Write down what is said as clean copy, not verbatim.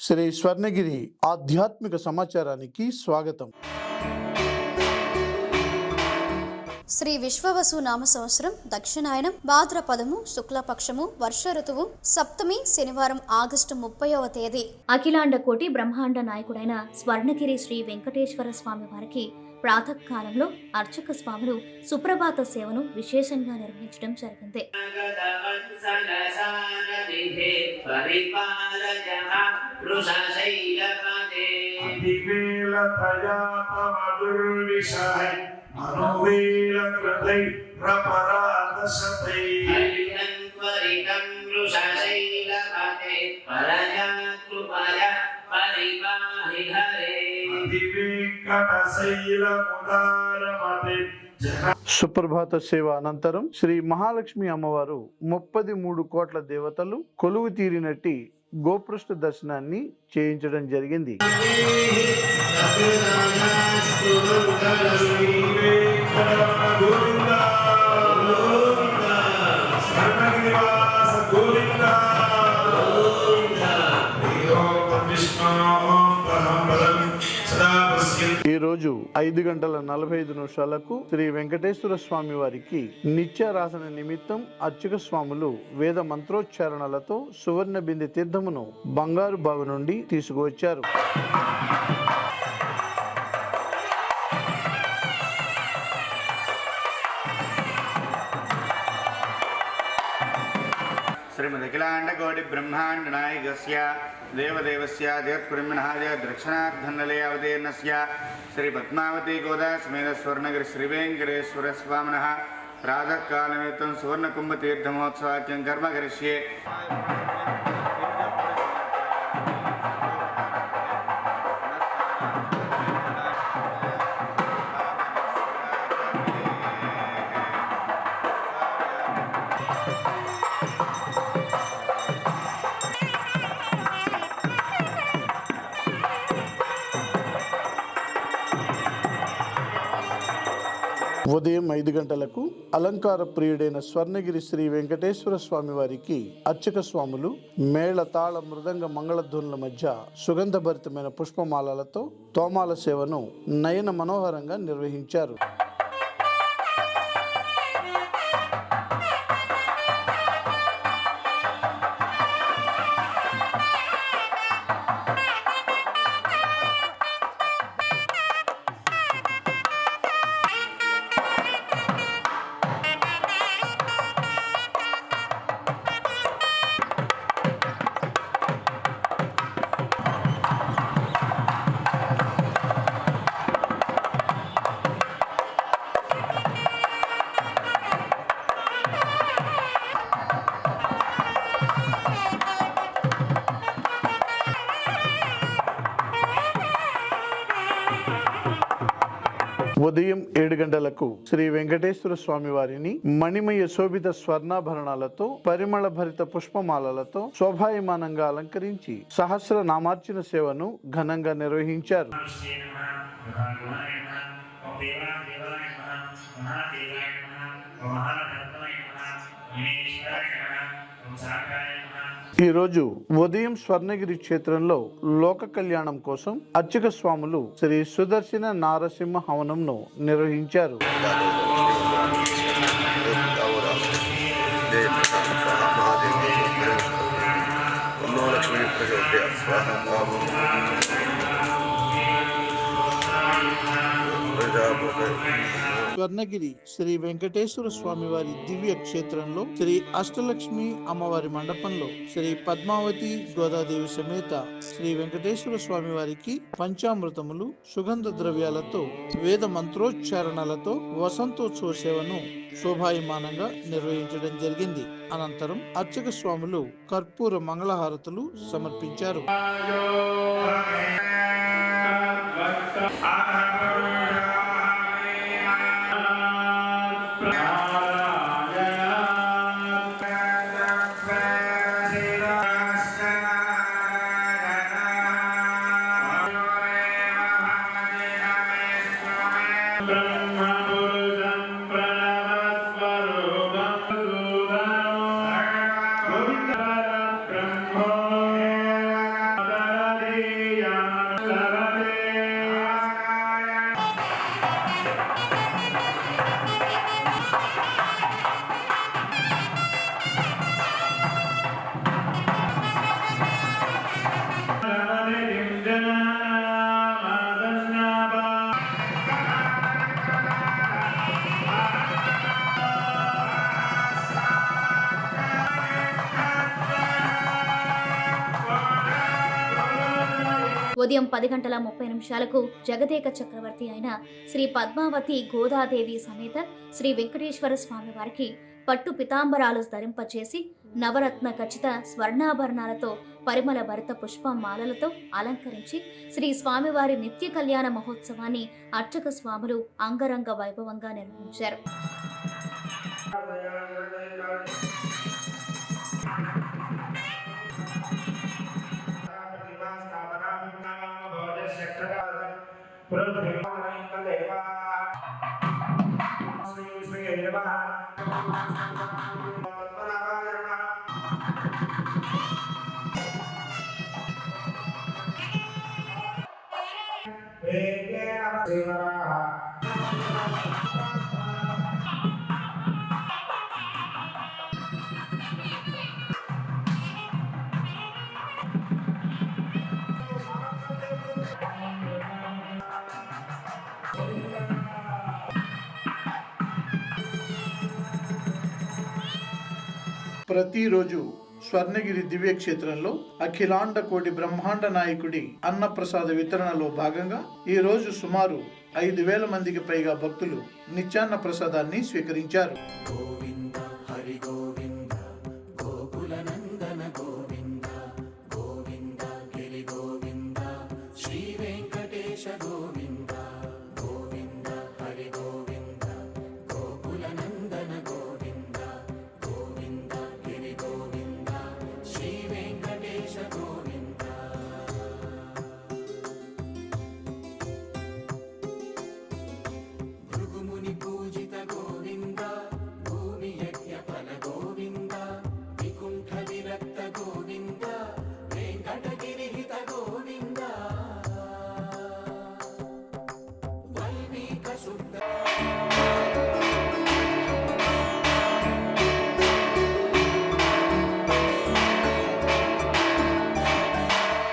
శ్రీ స్వర్ణగిరి ఆధ్యాత్మిక సమాచారానికి స్వాగతం. శ్రీ విశ్వవసు నామ సంవత్సరం దక్షిణాయనం భాద్రపదము శుక్లపక్షము వర్ష ఋతువు సప్తమి శనివారం ఆగస్టు 30వ తేదీ. అఖిలాండ కోటి బ్రహ్మాండ నాయకుడైన స్వర్ణగిరి శ్రీ వెంకటేశ్వర స్వామి వారికి ప్రాతకాలంలో అర్చక స్వాములు సుప్రభాత సేవను విశేషంగా నిర్వహించడం జరిగింది. సుప్రభాత సేవ అనంతరం శ్రీ మహాలక్ష్మి అమ్మవారు 33 కోట్ల దేవతలు కొలువు తీరినట్టి గోపృష్ఠ దర్శనాన్ని చేయించడం జరిగింది. ఈ రోజు 5:45 శ్రీ వెంకటేశ్వర స్వామి వారికి నిత్యారాధన నిమిత్తం అర్చక స్వాములు వేద మంత్రోచ్చారణలతో సువర్ణ బిందె తీర్థమును బంగారు బావి నుండి తీసుకువచ్చారు. శ్రీమదఖిలాండ కోటి బ్రహ్మాండ నాయకస్య దేవదేవస్య జగత్పురిమ్నహాయ దక్షిణార్ధనలే అవతీర్ణస్య శ్రీ పద్మావతి గోదా సమేత స్వర్ణగిరి శ్రీ వెంకటేశ్వర స్వామినః ప్రాతఃకాలనిమిత్తం సువర్ణకుంభ తీర్థమహోత్సవాఖ్యం కర్మ కరిష్యే. ఉదయం 5 గంటలకు అలంకార ప్రియుడైన స్వర్ణగిరి శ్రీ వెంకటేశ్వర స్వామి వారికి అర్చక స్వాములు మేళ తాళ మృదంగ మంగళధ్వనుల మధ్య సుగంధభరితమైన పుష్పమాలలతో తోమాల సేవను నయన మనోహరంగా నిర్వహించారు. ఉదయం 7 గంటలకు శ్రీ వెంకటేశ్వర స్వామి వారిని మణిమయ శోభిత స్వర్ణాభరణాలతో పరిమళ భరిత పుష్పమాలలతో శోభాయమానంగా అలంకరించి సహస్ర నామార్చన సేవను ఘనంగా నిర్వహించారు. ఈ రోజు ఉదయం స్వర్ణగిరి క్షేత్రంలో లోక కళ్యాణం కోసం అర్చక స్వాములు శ్రీ సుదర్శన నారసింహ హవనంను నిర్వహించారు. స్వర్ణగిరి శ్రీ వెంకటేశ్వర స్వామి వారి దివ్య క్షేత్రంలో శ్రీ అష్టలక్ష్మి అమ్మవారి మండపంలో శ్రీ పద్మావతి గోదాదేవి సమేత శ్రీ వెంకటేశ్వర స్వామి వారికి పంచామృతములు సుగంధ ద్రవ్యాలతో వేద మంత్రోచ్చారణలతో వసంతోత్సవ సేవను శోభాయమానంగా నిర్వహించడం జరిగింది. అనంతరం అర్చక స్వాములు కర్పూర మంగళహారతులు సమర్పించారు. ఉదయం 10:30 జగదేక చక్రవర్తి అయిన శ్రీ పద్మావతి గోదాదేవి సమేత శ్రీ వెంకటేశ్వర స్వామి వారికి పట్టు పితాంబరాలు ధరింపచేసి నవరత్న ఖచ్చిత స్వర్ణాభరణాలతో పరిమళ భరిత పుష్పమాలలతో అలంకరించి శ్రీ స్వామివారి నిత్య కళ్యాణ మహోత్సవాన్ని అర్చక స్వాములు అంగరంగ వైభవంగా నిర్వహించారు. ప్రతిరోజు స్వర్ణగిరి దివ్యక్షేత్రంలో అఖిలాండ కోటి బ్రహ్మాండ నాయకుడి అన్నప్రసాద వితరణలో భాగంగా ఈ రోజు సుమారు 5,000 మందికి పైగా భక్తులు నిత్యాన్న ప్రసాదాన్ని స్వీకరించారు.